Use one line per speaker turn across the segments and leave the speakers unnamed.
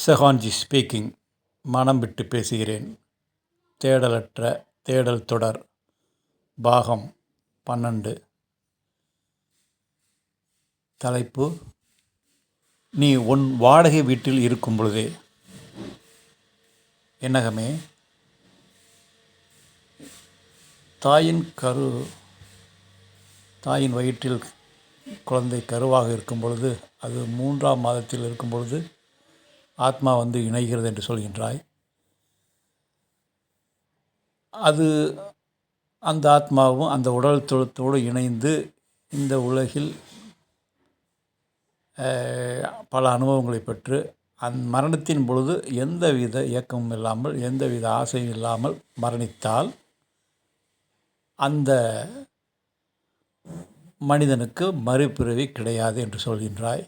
செஹான்ஜி speaking. மனம் விட்டு பேசுகிறேன். தேடலற்ற தேடல் தொடர் பாகம் 12. தலைப்பு: நீ உன் வாடகை வீட்டில் இருக்கும் பொழுதே. என்னகமே, தாயின் வயிற்றில் குழந்தை கருவாக இருக்கும் பொழுது, அது 3ஆம் மாதத்தில் இருக்கும் பொழுது ஆத்மா வந்து இணைகிறது என்று சொல்கின்றாய். அது அந்த ஆத்மாவும் அந்த உடல் தொழுத்தோடு இணைந்து இந்த உலகில் பல அனுபவங்களை பெற்று மரணத்தின் பொழுது எந்தவித இயக்கமும் இல்லாமல் எந்தவித ஆசையும் இல்லாமல் மரணித்தால் அந்த மனிதனுக்கு மறுபிறவி கிடையாது என்று சொல்கின்றாய்.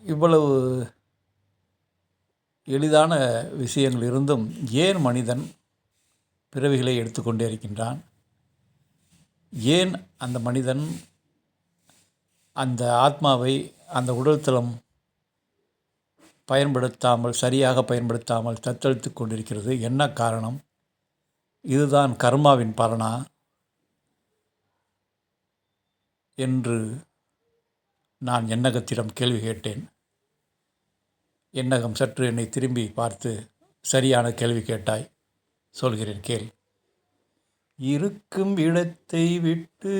இவ்வளவு எளிதான விஷயங்கள் இருந்தும் ஏன் மனிதன் பிறவிகளை எடுத்துக்கொண்டே இருக்கின்றான்? ஏன் அந்த மனிதன் அந்த ஆத்மாவை அந்த உடல்தலம் சரியாக பயன்படுத்தாமல் தத்தளித்து கொண்டிருக்கிறது? என்ன காரணம்? இதுதான் கர்மாவின் பலனா என்று நான் எண்ணகத்திடம் கேள்வி கேட்டேன். எண்ணகம் சற்று என்னை திரும்பி பார்த்து, சரியான கேள்வி கேட்டாய், சொல்கிறேன் கேள். இருக்கும் இடத்தை விட்டு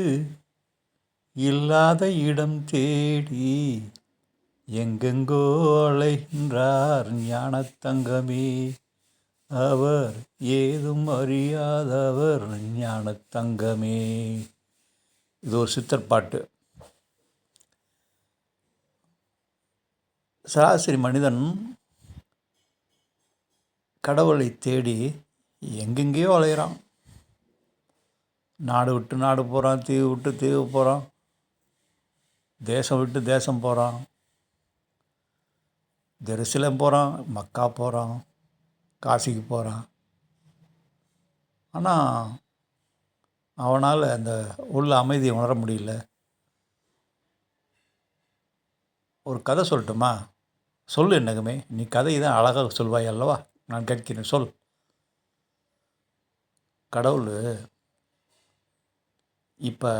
இல்லாத இடம் தேடி எங்கெங்கோ அலைகின்றார் ஞானத்தங்கமே. அவர் ஏதும் அறியாதவர் ஞானத்தங்கமே. இது ஒரு சித்தர் பாட்டு. சராசரி மனிதன் கடவுளை தேடி எங்கெங்கேயோ அலைகிறான். நாடு விட்டு நாடு போகிறான், தீவு விட்டு தீவு போகிறான், தேசம் விட்டு தேசம் போகிறான், ஜெருசலேம் போகிறான், மக்கா போகிறான், காசிக்கு போகிறான். ஆனால் அவனால் அந்த உள்ள அமைதியை உணர முடியல. ஒரு கதை சொல்லட்டுமா? சொல் என்னகுமே, நீ கதை தான் அழகாக சொல்வாய் அல்லவா? நான் கேட்கிறேன், சொல். கடவுள் இப்போ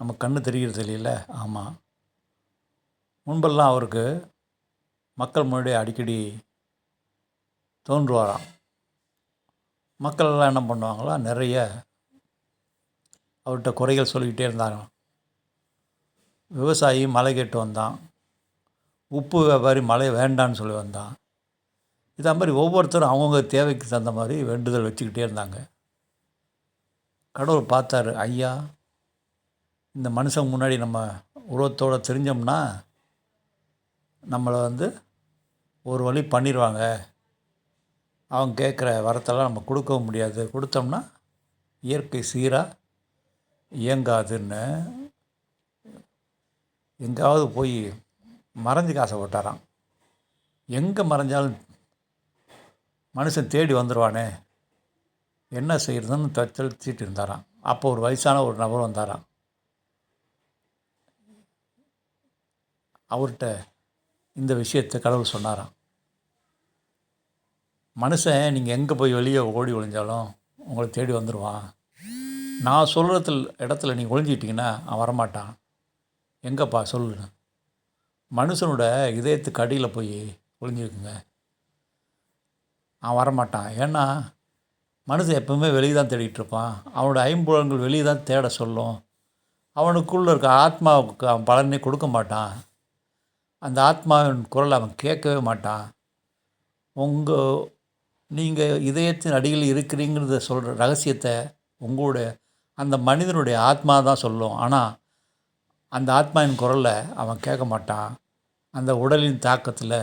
நம்ம கண்ணு தெரிகிறது இல்லைல்ல? ஆமாம். முன்பெல்லாம் அவருக்கு மக்கள் முன்னாடி அடிக்கடி தோன்றுவாராம். மக்கள் எல்லாம் என்ன பண்ணுவாங்களா, நிறைய அவர்கிட்ட குறைகள் சொல்லிக்கிட்டே இருந்தாராம். விவசாயி மழை கேட்டு வந்தான், உப்பு வியாபாரி மழை வேண்டான்னு சொல்லி வந்தான். இதே மாதிரி ஒவ்வொருத்தரும் அவங்கவுங்க தேவைக்கு தகுந்த மாதிரி வேண்டுதல் வச்சுக்கிட்டே இருந்தாங்க. கடவுள் பார்த்தாரு, ஐயா, இந்த மனுஷன் முன்னாடி நம்ம உருவத்தோடு தெரிஞ்சோம்னா நம்மளை வந்து ஒரு வழி பண்ணிடுவாங்க. அவங்க கேட்குற வரத்தெல்லாம் நம்ம கொடுக்கவும் முடியாது, கொடுத்தோம்னா இயற்கை சீராக இயங்காதுன்னு எங்காவது போய் மறைஞ்சிக்க ஆசைப்பட்டாராம். எங்கே மறைஞ்சாலும் மனுஷன் தேடி வந்துடுவானே, என்ன செய்கிறதுன்னு தத்தளிச்சிட்டு இருந்தாராம். அப்போ ஒரு வயசான ஒரு நபர் வந்தாராம். அவர்கிட்ட இந்த விஷயத்தை கடவுள் சொன்னாராம். மனுஷன் நீங்கள் எங்கே போய் வெளியே ஓடி ஒளிஞ்சாலும் உங்களை தேடி வந்துடுவான். நான் சொல்கிற இடத்துல நீங்கள் ஒளிஞ்சிக்கிட்டிங்கன்னா அவன் வரமாட்டான். எங்கப்பா சொல்லு? மனுஷனோட இதயத்துக்கு அடியில் போய் ஒளிஞ்சிருக்குங்க, அவன் வரமாட்டான். ஏன்னா மனுஷன் எப்பவுமே வெளியே தான் தேடிகிட்டு இருப்பான். அவனோட ஐம்புலன்கள் வெளியே தான் தேட சொல்லும். அவனுக்குள்ளே இருக்க ஆத்மாவுக்கு அவன் பலனை கொடுக்க மாட்டான். அந்த ஆத்மாவின் குரல் அவன் கேட்கவே மாட்டான். நீங்கள் இதயத்தின் அடியில் இருக்கிறீங்கிறத சொல்கிற ரகசியத்தை உங்களுடைய அந்த மனிதனுடைய ஆத்மா தான் சொல்லும். ஆனால் அந்த ஆத்மாவின் குரலை அவன் கேட்க மாட்டான். அந்த உடலின் தாக்கத்தில்,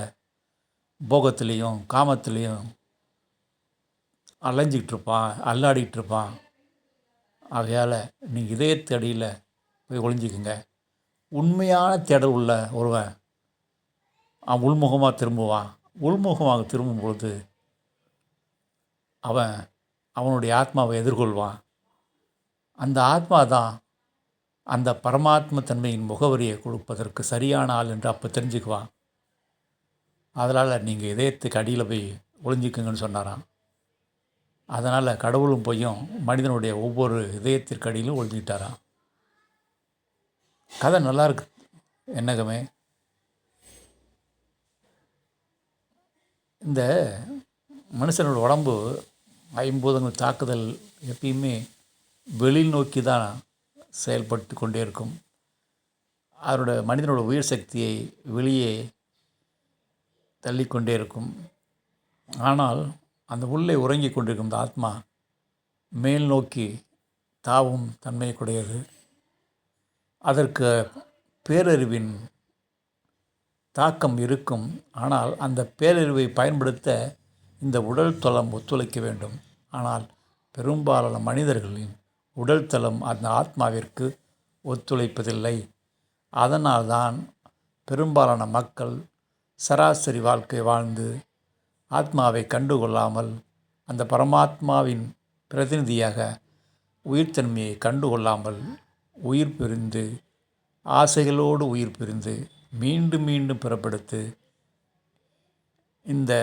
போகத்துலேயும் காமத்துலேயும் அலைஞ்சிக்கிட்டு இருப்பான், அல்லாடிக்கிட்டு இருப்பான். ஆகையால் நீங்கள் இதயத்து அடியில் போய் ஒளிஞ்சிக்குங்க. உண்மையான தேடல் உள்ள ஒருவன் அவன் உள்முகமாக திரும்புவான். உள்முகமாக திரும்பும்பொழுது அவனுடைய ஆத்மாவை எதிர்கொள்வான். அந்த ஆத்மா தான் அந்த பரமாத்ம தன்மையின் முகவரியை கொடுப்பதற்கு சரியான ஆள் என்று அப்போ தெரிஞ்சுக்குவான். அதனால் நீங்கள் இதயத்துக்கு அடியில் போய் ஒளிஞ்சிக்குங்கன்னு சொன்னாராம். அதனால் கடவுளும் போயும் மனிதனுடைய ஒவ்வொரு இதயத்திற்கு அடியிலும் ஒளிஞ்சிக்கிட்டாராம். கதை நல்லாயிருக்கு என்னகமே. இந்த மனுஷனோட உடம்பு ஐம்பூதங்கள் தாக்குதல் எப்பயுமே வெளியில் நோக்கி தான் செயல்பட்டு கொண்டே இருக்கும். அதனோட மனிதனோட உயிர் சக்தியை வெளியே தள்ளிக்கொண்டே இருக்கும். ஆனால் அந்த உள்ளே உறங்கி கொண்டிருக்கும் இந்த ஆத்மா மேல் நோக்கி தாவும் தன்மைக்குடையது. அதற்கு பேரறிவின் தாக்கம் இருக்கும். ஆனால் அந்த பேரறிவை பயன்படுத்த இந்த உடல் தளம் ஒத்துழைக்க வேண்டும். ஆனால் பெரும்பாலான மனிதர்களின் உடல் தளம் அந்த ஆத்மாவிற்கு ஒத்துழைப்பதில்லை. அதனால்தான் பெரும்பாலான மக்கள் சராசரி வாழ்க்கை வாழ்ந்து ஆத்மாவை கண்டுகொள்ளாமல், அந்த பரமாத்மாவின் பிரதிநிதியாக உயிர்த்தன்மையை கண்டுகொள்ளாமல் உயிர் பிரிந்து, ஆசைகளோடு உயிர் பிரிந்து மீண்டும் மீண்டும் பிறப்பெடுத்து இந்த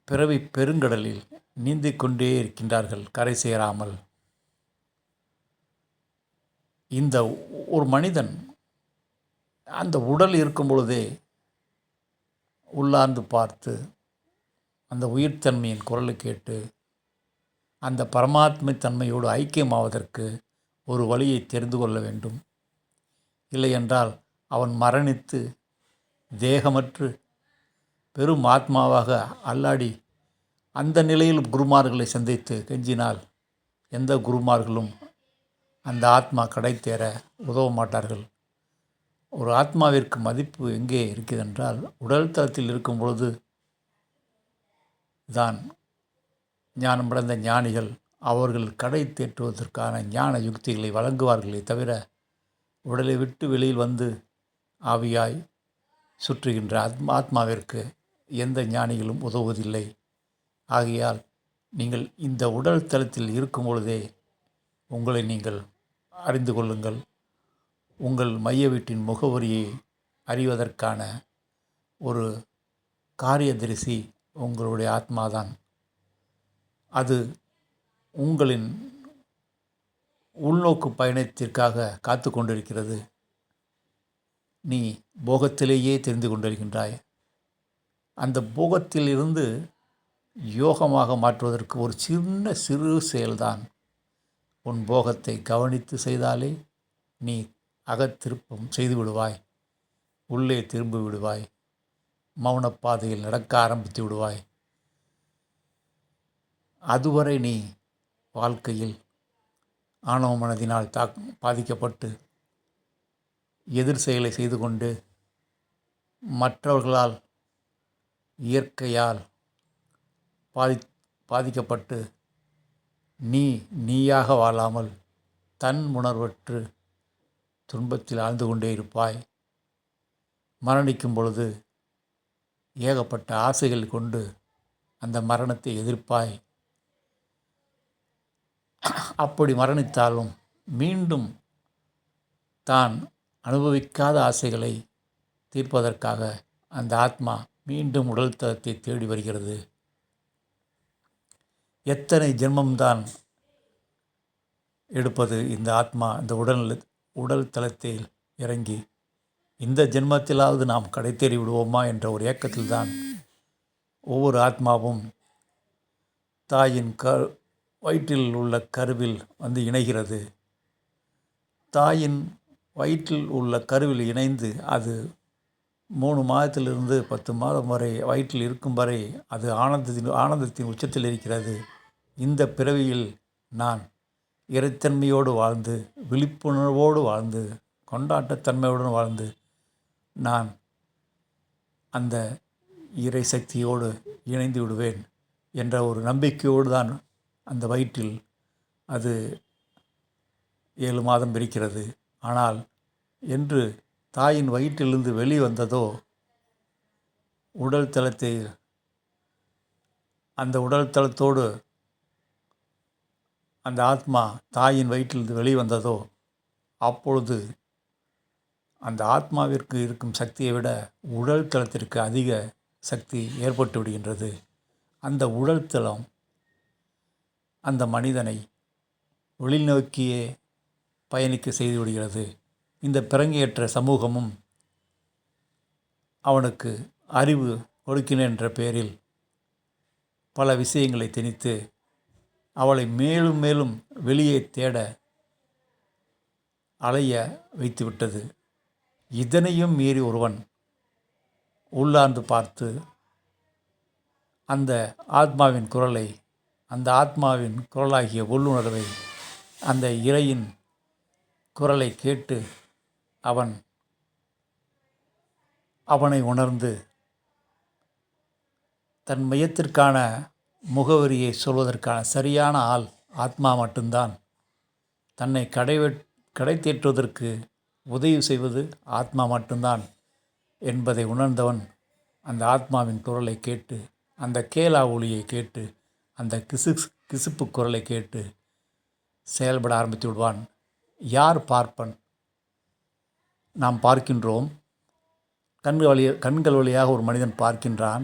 பிறவி பெருங்கடலில் நீந்திக் கொண்டே இருக்கின்றார்கள், கரை சேராமல். இந்த ஒரு மனிதன் அந்த உடல் இருக்கும் பொழுதே உள்ளார்ந்து பார்த்து அந்த உயிர்த்தன்மையின் குரலை கேட்டு அந்த பரமாத்மை தன்மையோடு ஐக்கியமாவதற்கு ஒரு வழியை தெரிந்து கொள்ள வேண்டும். இல்லையென்றால் அவன் மரணித்து தேகமற்று பெரும் ஆத்மாவாக அல்லாடி அந்த நிலையில் குருமார்களை சந்தித்து கெஞ்சினால் எந்த குருமார்களும் அந்த ஆத்மா கடை தேர உதவ மாட்டார்கள். ஒரு ஆத்மாவிற்கு மதிப்பு எங்கே இருக்கிறதென்றால் உடல் தளத்தில் இருக்கும் பொழுது தான் ஞானமடைந்த ஞானிகள் அவர்கள் கடை தேற்றுவதற்கான ஞான யுக்திகளை வழங்குவார்களே தவிர, உடலை விட்டு வெளியில் வந்து ஆவியாய் சுற்றுகின்ற ஆத்மாவிற்கு எந்த ஞானிகளும் உதவுவதில்லை. ஆகையால் நீங்கள் இந்த உடல் தளத்தில் இருக்கும் பொழுதே உங்களை நீங்கள் அறிந்து கொள்ளுங்கள். உங்கள் மைய வீட்டின் முகவரியை அறிவதற்கான ஒரு காரியதரிசி உங்களுடைய ஆத்மாதான். அது உங்களின் உள்நோக்கு பயணத்திற்காக காத்து கொண்டிருக்கிறது. நீ போகத்திலேயே தெரிந்து கொண்டிருக்கின்றாய். அந்த போகத்திலிருந்து யோகமாக மாற்றுவதற்கு ஒரு சிறு செயல்தான். உன் போகத்தை கவனித்து செய்தாலே நீ அகத்திருப்பம் செய்து விடுவாய், உள்ளே திரும்பி விடுவாய், மௌனப்பாதையில் நடக்க ஆரம்பித்து விடுவாய். அதுவரை நீ வாழ்க்கையில் ஆணவ மனதினால் பாதிக்கப்பட்டு எதிர் செயலை செய்து கொண்டு மற்றவர்களால் இயற்கையால் பாதிக்கப்பட்டு நீயாக வாழாமல் தன் உணர்வற்று துன்பத்தில் ஆழ்ந்து கொண்டே இருப்பாய். மரணிக்கும் பொழுது ஏகப்பட்ட ஆசைகள் கொண்டு அந்த மரணத்தை எதிர்ப்பாய். அப்படி மரணித்தாலும் மீண்டும் தான் அனுபவிக்காத ஆசைகளை தீர்ப்பதற்காக அந்த ஆத்மா மீண்டும் உடல் தளத்தை தேடி வருகிறது. எத்தனை ஜென்மம்தான் எடுப்பது இந்த ஆத்மா இந்த உடல் தளத்தில் இறங்கி? இந்த ஜென்மத்திலாவது நாம் கடை தேறி விடுவோமா என்ற ஒரு ஏக்கத்தில்தான் ஒவ்வொரு ஆத்மாவும் தாயின் வயிற்றில் உள்ள கருவில் வந்து இணைகிறது. தாயின் வயிற்றில் உள்ள கருவில் இணைந்து அது 3 மாதத்திலிருந்து 10 மாதம் வரை வயிற்றில் இருக்கும் வரை அது ஆனந்தத்தின் உச்சத்தில் இருக்கிறது. இந்த பிறவியில் நான் இறைத்தன்மையோடு வாழ்ந்து, விழிப்புணர்வோடு வாழ்ந்து, கொண்டாட்டத்தன்மையுடன் வாழ்ந்து, நான் அந்த இறை சக்தியோடு இணைந்து விடுவேன் என்ற ஒரு நம்பிக்கையோடு தான் அந்த வயிற்றில் அது 7 மாதம் இருக்கிறது. ஆனால் என்று தாயின் வயிற்றிலிருந்து வெளிவந்ததோ உடல் தளத்தை அந்த உடல் தளத்தோடு அந்த ஆத்மா தாயின் வயிற்றிலிருந்து வெளிவந்ததோ அப்பொழுது அந்த ஆத்மாவிற்கு இருக்கும் சக்தியை விட உடல் தளத்திற்கு அதிக சக்தி ஏற்பட்டு விடுகின்றது. அந்த உடல் தளம் அந்த மனிதனை வெளிநோக்கியே பயணிக்க செய்து விடுகிறது. இந்த பிறங்கியற்ற சமூகமும் அவனுக்கு அறிவு கொடுக்கிறேன் என்ற பெயரில் பல விஷயங்களை திணித்து அவளை மேலும் மேலும் வெளியே தேட அலைய வைத்துவிட்டது. இதனையும் மீறி ஒருவன் உள்ளார்ந்து பார்த்து அந்த ஆத்மாவின் குரலை, அந்த ஆத்மாவின் குரலாகிய உள்ளுணர்வை, அந்த இறையின் குரலை கேட்டு அவனை உணர்ந்து தன் மையத்திற்கான முகவரியை சொல்வதற்கான சரியான ஆள் ஆத்மா மட்டும்தான். தன்னை கடை தேற்றுவதற்கு உதவி செய்வது ஆத்மா மட்டும்தான் என்பதை உணர்ந்தவன் அந்த ஆத்மாவின் குரலை கேட்டு, அந்த கேலா ஒளியை கேட்டு, அந்த கிசுப்பு குரலை கேட்டு செயல்பட ஆரம்பித்து விடுவான். யார் பார்ப்பன்? நாம் பார்க்கின்றோம். கண்கள் வழியாக ஒரு மனிதன் பார்க்கின்றான்.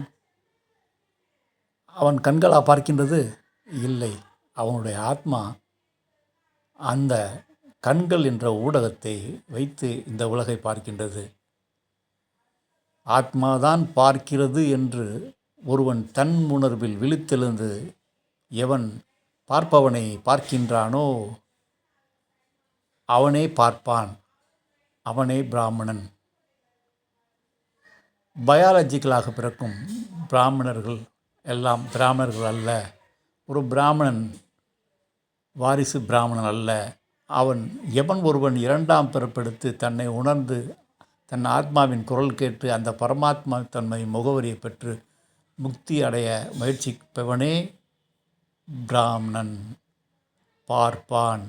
அவன் கண்களா பார்க்கின்றது? இல்லை. அவனுடைய ஆத்மா அந்த கண்கள் என்ற ஊடகத்தை வைத்து இந்த உலகை பார்க்கின்றது. ஆத்மாதான் பார்க்கிறது என்று ஒருவன் தன் உணர்வில் விழித்தெழுந்து எவன் பார்ப்பவனை பார்க்கின்றானோ அவனே பார்ப்பான். அவனே பிராமணன். பயாலஜிக்கலாக பிறக்கும் பிராமணர்கள் எல்லாம் பிராமணர்கள் அல்ல. ஒரு பிராமணன் வாரிசு பிராமணன் அல்ல. எவன் ஒருவன் இரண்டாம் பிறப்பெடுத்து தன்னை உணர்ந்து தன் ஆத்மாவின் குரல் கேட்டு அந்த பரமாத்மா தன்மை முகவரியை பெற்று முக்தி அடைய முயற்சிப்பவனே பிராமணன், பார்ப்பான்.